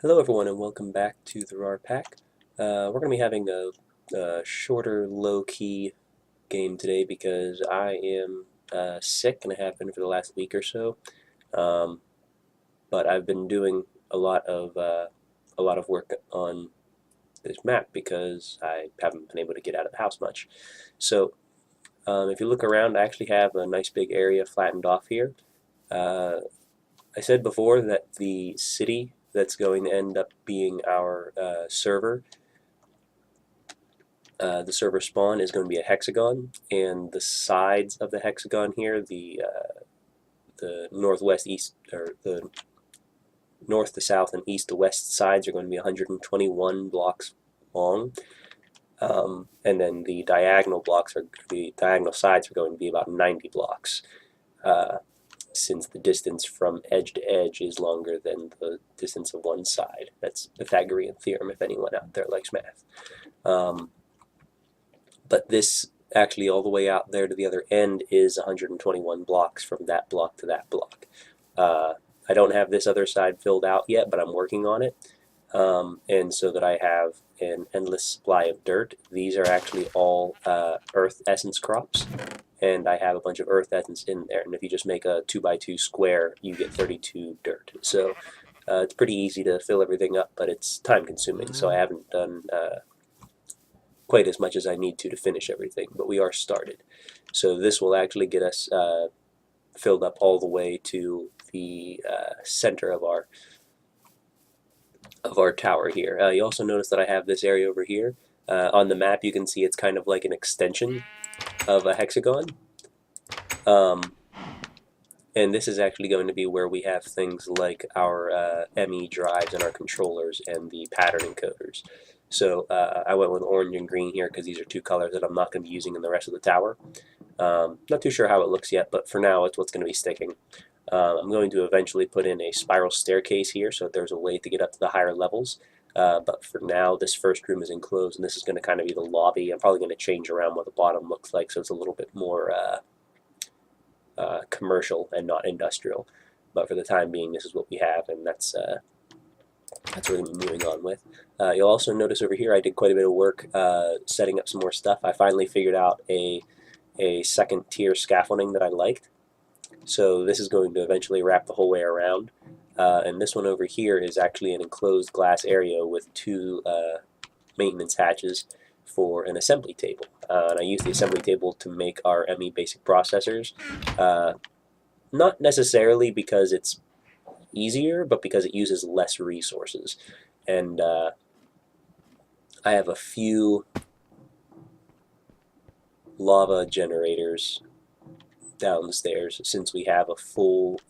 Hello everyone and welcome back to the Rarpack. We're going to be having a shorter, low-key game today because I am sick and I have been for the last week or so. Um, but I've been doing a lot of work on this map because I haven't been able to get out of the house much. So if you look around, I actually have a nice big area flattened off here. Uh, I said before that the city that's going to end up being our server, the server spawn is going to be a hexagon, and the sides of the hexagon here, the northwest, east, or the north to south and east to west sides are going to be 121 blocks long, and then the diagonal sides are going to be about 90 blocks. Since the distance from edge to edge is longer than the distance of one side. That's Pythagorean theorem if anyone out there likes math. But this actually all the way out there to the other end is 121 blocks from that block to that block. I don't have this other side filled out yet, but I'm working on it. And so that I have an endless supply of dirt. These are actually all earth essence crops, and I have a bunch of earth essence in there. And if you just make a 2x2 square, you get 32 dirt. So it's pretty easy to fill everything up, but it's time consuming, so I haven't done quite as much as I need to finish everything, but we are started. So this will actually get us filled up all the way to the center of our tower here. You also notice that I have this area over here. On the map you can see it's kind of like an extension of a hexagon. And this is actually going to be where we have things like our ME drives and our controllers and the pattern encoders. So I went with orange and green here because these are two colors that I'm not going to be using in the rest of the tower. Not too sure how it looks yet, but for now it's what's going to be sticking. I'm going to eventually put in a spiral staircase here so that there's a way to get up to the higher levels. But for now, this first room is enclosed, and this is going to kind of be the lobby. I'm probably going to change around what the bottom looks like so it's a little bit more commercial and not industrial. But for the time being, this is what we have, and that's what we're moving on with. You'll also notice over here I did quite a bit of work setting up some more stuff. I finally figured out a second tier scaffolding that I liked. So this is going to eventually wrap the whole way around. And this one over here is actually an enclosed glass area with two maintenance hatches for an assembly table. And I use the assembly table to make our ME basic processors. Not necessarily because it's easier, but because it uses less resources. And I have a few lava generators downstairs since we have a full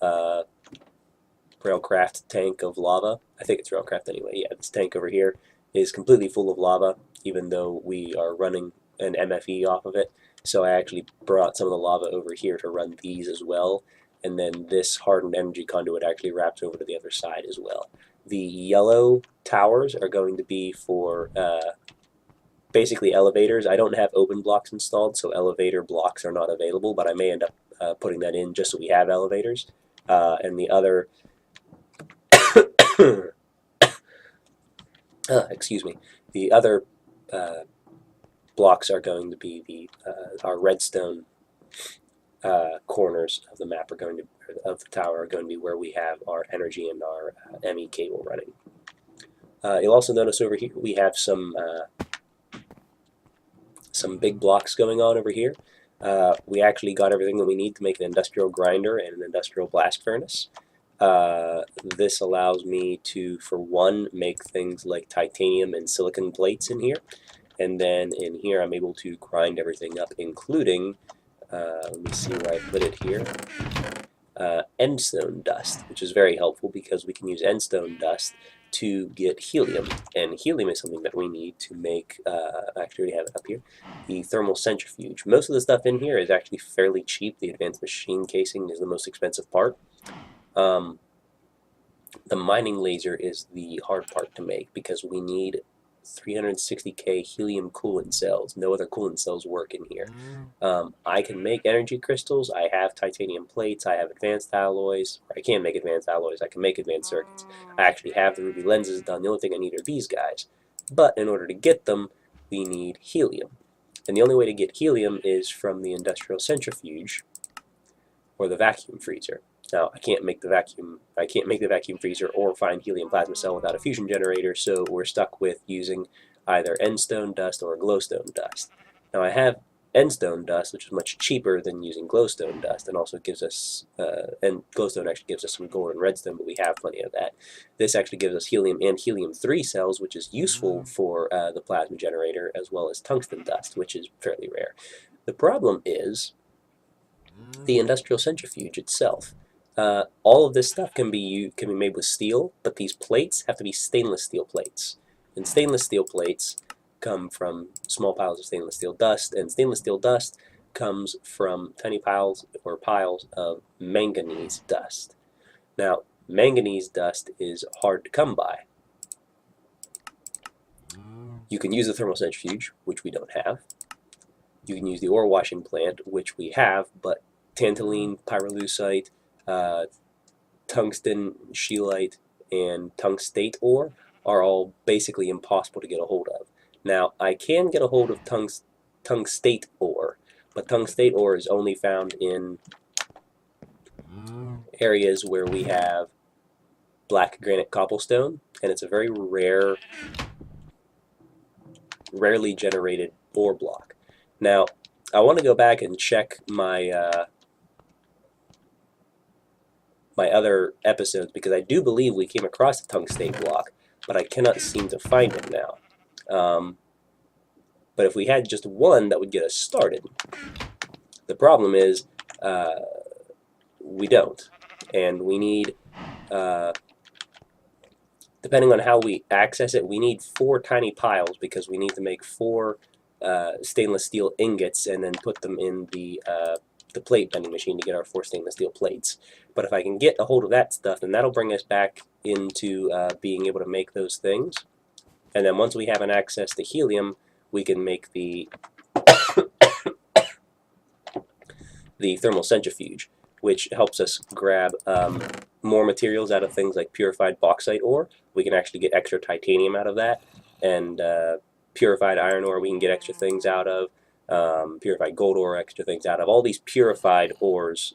Railcraft tank of lava. I think it's Railcraft anyway. Yeah, this tank over here is completely full of lava, even though we are running an MFE off of it. So I actually brought some of the lava over here to run these as well, and then this hardened energy conduit actually wraps over to the other side as well. The yellow towers are going to be for basically elevators. I don't have open blocks installed, so elevator blocks are not available, but I may end up putting that in just so we have elevators. And the other excuse me, the other blocks are going to be our redstone corners of the map of the tower are going to be where we have our energy and our ME cable running. You'll also notice over here we have some big blocks going on over here. We actually got everything that we need to make an industrial grinder and an industrial blast furnace. This allows me to, for one, make things like titanium and silicon plates in here. And then in here I'm able to grind everything up, including, let me see where I put it here, endstone dust, which is very helpful because we can use endstone dust to get helium, and helium is something that we need to make, I actually already have it up here, the thermal centrifuge. Most of the stuff in here is actually fairly cheap. The advanced machine casing is the most expensive part. The mining laser is the hard part to make because we need 360K helium coolant cells. No other coolant cells work in here. I can make energy crystals. I have titanium plates. I have advanced alloys. Or I can make advanced alloys. I can make advanced circuits. I actually have the ruby lenses done. The only thing I need are these guys. But in order to get them, we need helium. And the only way to get helium is from the industrial centrifuge or the vacuum freezer. Now, I can't make the vacuum freezer or find helium plasma cell without a fusion generator, so we're stuck with using either endstone dust or glowstone dust. Now, I have endstone dust, which is much cheaper than using glowstone dust, and also gives us, and glowstone actually gives us some gold and redstone, but we have plenty of that. This actually gives us helium and helium-3 cells, which is useful for the plasma generator, as well as tungsten dust, which is fairly rare. The problem is the industrial centrifuge itself. All of this stuff can be made with steel, but these plates have to be stainless steel plates. And stainless steel plates come from small piles of stainless steel dust, and stainless steel dust comes from tiny piles of manganese dust. Now, manganese dust is hard to come by. You can use the thermal centrifuge, which we don't have. You can use the ore washing plant, which we have, but tantalene, pyrolusite, tungsten, scheelite, and tungstate ore are all basically impossible to get a hold of. Now, I can get a hold of tungstate ore, but tungstate ore is only found in areas where we have black granite cobblestone, and it's a very rarely generated ore block. Now, I want to go back and check my my other episodes, because I do believe we came across the tungstate block, but I cannot seem to find it now. But if we had just one, that would get us started. The problem is we don't, and we need, depending on how we access it, we need 4 tiny piles, because we need to make 4 stainless steel ingots and then put them in the plate bending machine to get our 4 stainless steel plates. But if I can get a hold of that stuff, then that'll bring us back into being able to make those things. And then once we have an access to helium, we can make the the thermal centrifuge, which helps us grab more materials out of things like purified bauxite ore. We can actually get extra titanium out of that, and purified iron ore we can get extra things out of. Purified gold ore, extra things out of. All these purified ores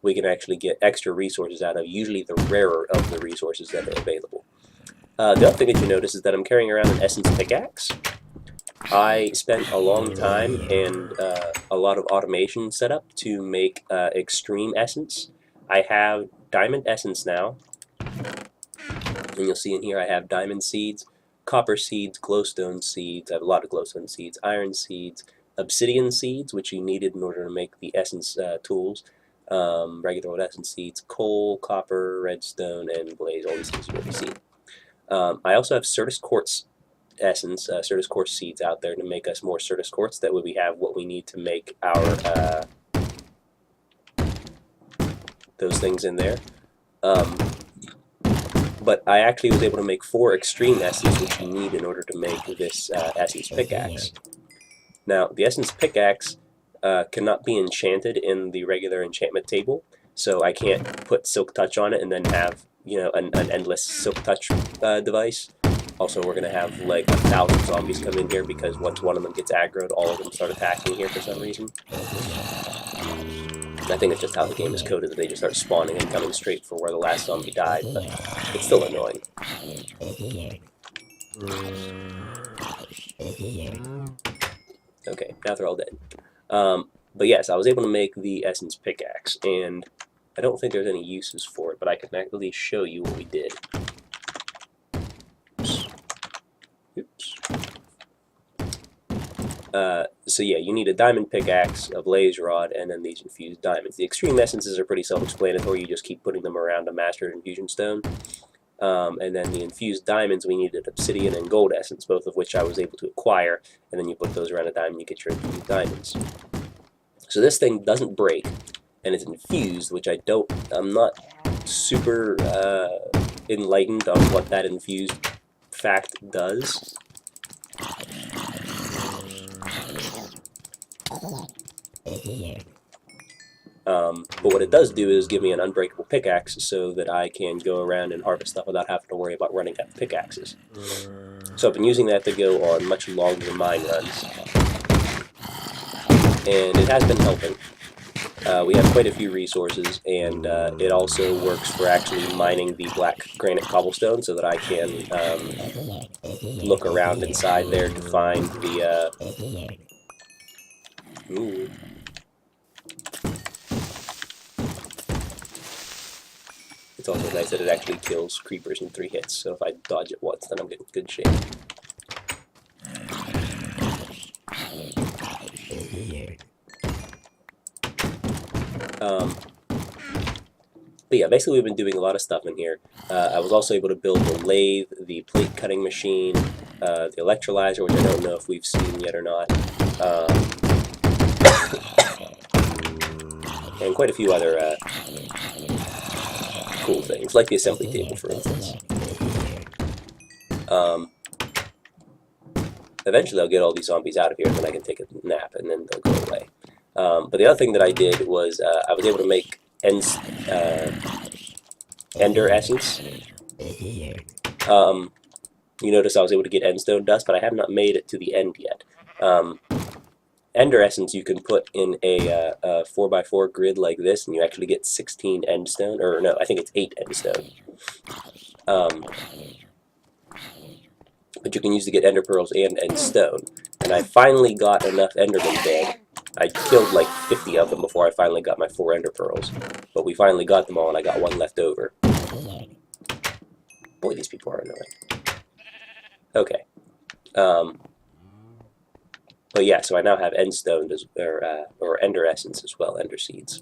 we can actually get extra resources out of, usually the rarer of the resources that are available. The other thing that you notice is that I'm carrying around an essence pickaxe. I spent a long time and a lot of automation set up to make extreme essence. I have diamond essence now, and you'll see in here I have diamond seeds, copper seeds, glowstone seeds. I have a lot of glowstone seeds, iron seeds, obsidian seeds, which you needed in order to make the essence tools, regular old essence seeds, coal, copper, redstone, and blaze, all these things you've already seen. I also have Certus quartz essence, Certus quartz seeds out there to make us more Certus quartz. That way we have what we need to make our those things in there. But I actually was able to make 4 extreme essence, which you need in order to make this essence pickaxe. Now, the essence pickaxe cannot be enchanted in the regular enchantment table, so I can't put silk touch on it and then have, you know, an endless silk touch device. Also, we're going to have like 1,000 zombies come in here, because once one of them gets aggroed, all of them start attacking here for some reason. I think it's just how the game is coded, that they just start spawning and coming straight for where the last zombie died, but it's still annoying. Okay, now they're all dead. But yes, I was able to make the essence pickaxe, and I don't think there's any uses for it, but I can at least show you what we did. Oops. So yeah, you need a diamond pickaxe, a blaze rod, and then these infused diamonds. The extreme essences are pretty self-explanatory. You just keep putting them around a mastered infusion stone. And then the infused diamonds, we needed obsidian and gold essence, both of which I was able to acquire, and then you put those around a diamond, you get your infused diamonds. So this thing doesn't break, and it's infused, which I'm not super enlightened on what that infused fact does. But what it does do is give me an unbreakable pickaxe so that I can go around and harvest stuff without having to worry about running out of pickaxes. So I've been using that to go on much longer mine runs, and it has been helping. We have quite a few resources, and it also works for actually mining the black granite cobblestone so that I can look around inside there to find the... Ooh. It's also nice that it actually kills creepers in 3 hits, so if I dodge it once, then I'm in good shape. But yeah, basically we've been doing a lot of stuff in here. I was also able to build the lathe, the plate cutting machine, the electrolyzer, which I don't know if we've seen yet or not, and quite a few other cool things, like the assembly table, for instance. Eventually I'll get all these zombies out of here, and then I can take a nap, and then they'll go away. But the other thing that I did was I was able to make ender essence. You notice I was able to get endstone dust, but I have not made it to the end yet. Ender essence you can put in a 4x4 grid like this, and you actually get 16 endstone, or no, I think it's 8 endstone. But you can use to get ender pearls and endstone. And I finally got enough endermen dead. I killed like 50 of them before I finally got my 4 ender pearls. But we finally got them all, and I got 1 left over. Boy, these people are annoying. Okay. But yeah, so I now have endstone, or ender essence as well, ender seeds.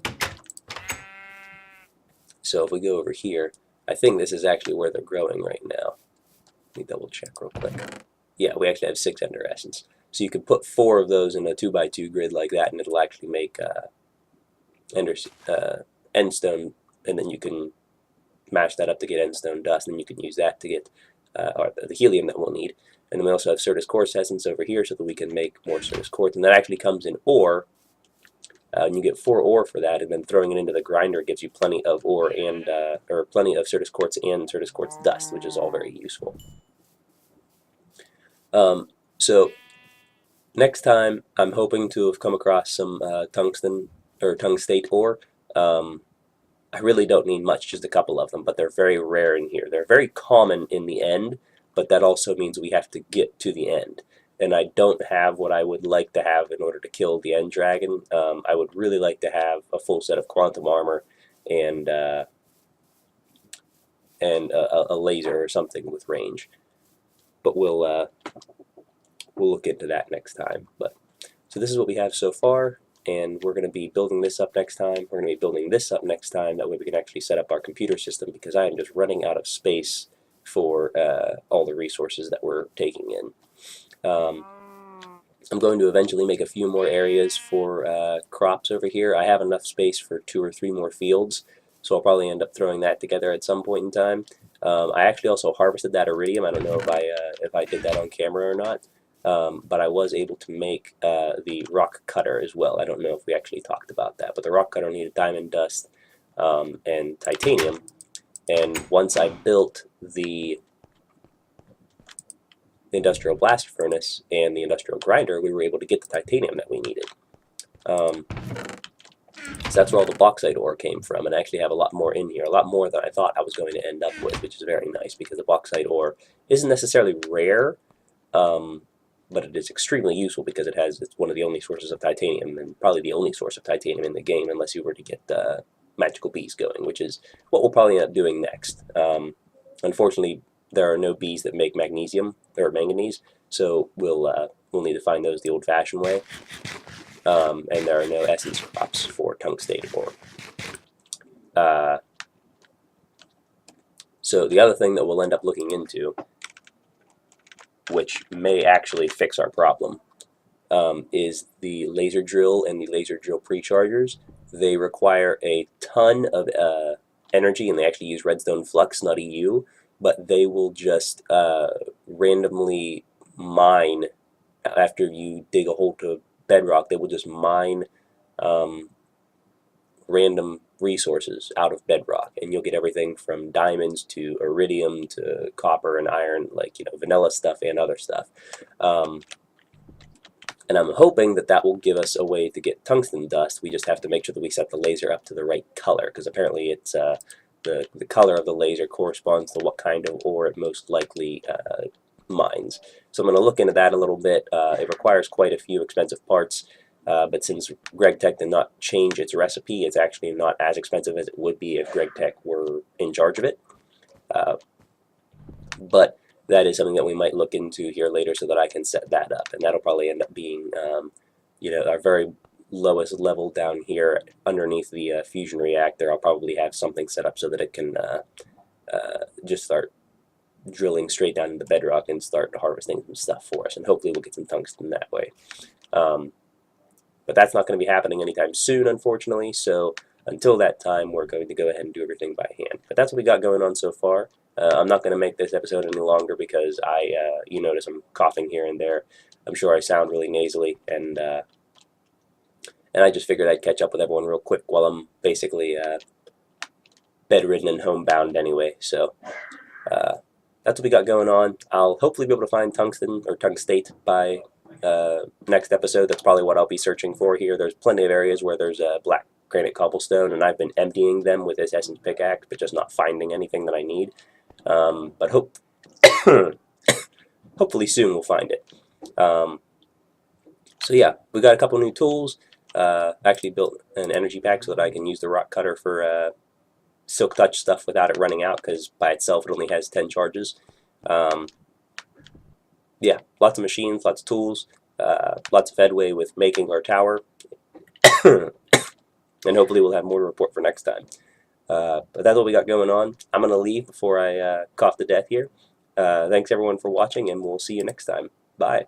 So if we go over here, I think this is actually where they're growing right now. Let me double check real quick. Yeah, we actually have 6 ender essence. So you could put 4 of those in a 2x2 grid like that, and it'll actually make endstone, and then you can mash that up to get endstone dust, and you can use that to get or the helium that we'll need. And then we also have Certus Quartz essence over here so that we can make more Certus Quartz, and that actually comes in ore. And you get 4 ore for that, and then throwing it into the grinder gives you plenty of ore and or plenty of Certus Quartz and Certus Quartz dust, which is all very useful. So next time, I'm hoping to have come across some tungsten or tungstate ore. I really don't need much, just a couple of them, but they're very rare in here. They're very common in the end, but that also means we have to get to the end. And I don't have what I would like to have in order to kill the end dragon. I would really like to have a full set of quantum armor and a laser or something with range. But we'll look into that next time. But so this is what we have so far, and we're going to be building this up next time. We're going to be building this up next time. That way we can actually set up our computer system, because I am just running out of space for all the resources that we're taking in. I'm going to eventually make a few more areas for crops over here. I have enough space for 2 or 3 more fields, so I'll probably end up throwing that together at some point in time. I actually also harvested that iridium. I don't know if I did that on camera or not, but I was able to make the rock cutter as well. I don't know if we actually talked about that, but the rock cutter needed diamond dust and titanium, and once I built the industrial blast furnace and the industrial grinder, we were able to get the titanium that we needed. So that's where all the bauxite ore came from, and I actually have a lot more in here, a lot more than I thought I was going to end up with, which is very nice, because the bauxite ore isn't necessarily rare, but it is extremely useful because it's one of the only sources of titanium, and probably the only source of titanium in the game, unless you were to get magical bees going, which is what we'll probably end up doing next. Unfortunately, there are no bees that make magnesium or manganese, so we'll need to find those the old-fashioned way. And there are no essence crops for tungstate ore. So the other thing that we'll end up looking into, which may actually fix our problem, is the laser drill and the laser drill prechargers. They require a ton of energy, and they actually use redstone flux, not EU, but they will just randomly mine after you dig a hole to bedrock, they will just mine random resources out of bedrock, and you'll get everything from diamonds to iridium to copper and iron, like, you know, vanilla stuff and other stuff. And I'm hoping that that will give us a way to get tungsten dust. We just have to make sure that we set the laser up to the right color, because apparently it's the color of the laser corresponds to what kind of ore it most likely mines. So I'm going to look into that a little bit. It requires quite a few expensive parts, but since GregTech did not change its recipe, it's actually not as expensive as it would be if GregTech were in charge of it. But that is something that we might look into here later so that I can set that up, and that'll probably end up being you know, our very lowest level down here underneath the fusion reactor. I'll probably have something set up so that it can just start drilling straight down into bedrock and start harvesting some stuff for us, and hopefully we'll get some tungsten that way. But that's not going to be happening anytime soon, unfortunately, so until that time we're going to go ahead and do everything by hand. But that's what we got going on so far. I'm not going to make this episode any longer because you notice I'm coughing here and there. I'm sure I sound really nasally, and I just figured I'd catch up with everyone real quick while I'm basically bedridden and homebound anyway. So that's what we got going on. I'll hopefully be able to find tungsten or tungstate by next episode. That's probably what I'll be searching for here. There's plenty of areas where there's black granite cobblestone, and I've been emptying them with this essence pickaxe, but just not finding anything that I need. But hopefully soon we'll find it. So yeah, we got a couple new tools. Actually built an energy pack so that I can use the rock cutter for silk touch stuff without it running out, because by itself it only has 10 charges. Yeah, lots of machines, lots of tools, lots of headway with making our tower. And hopefully we'll have more to report for next time. But that's what we got going on. I'm going to leave before I cough to death here. Thanks everyone for watching, and we'll see you next time. Bye.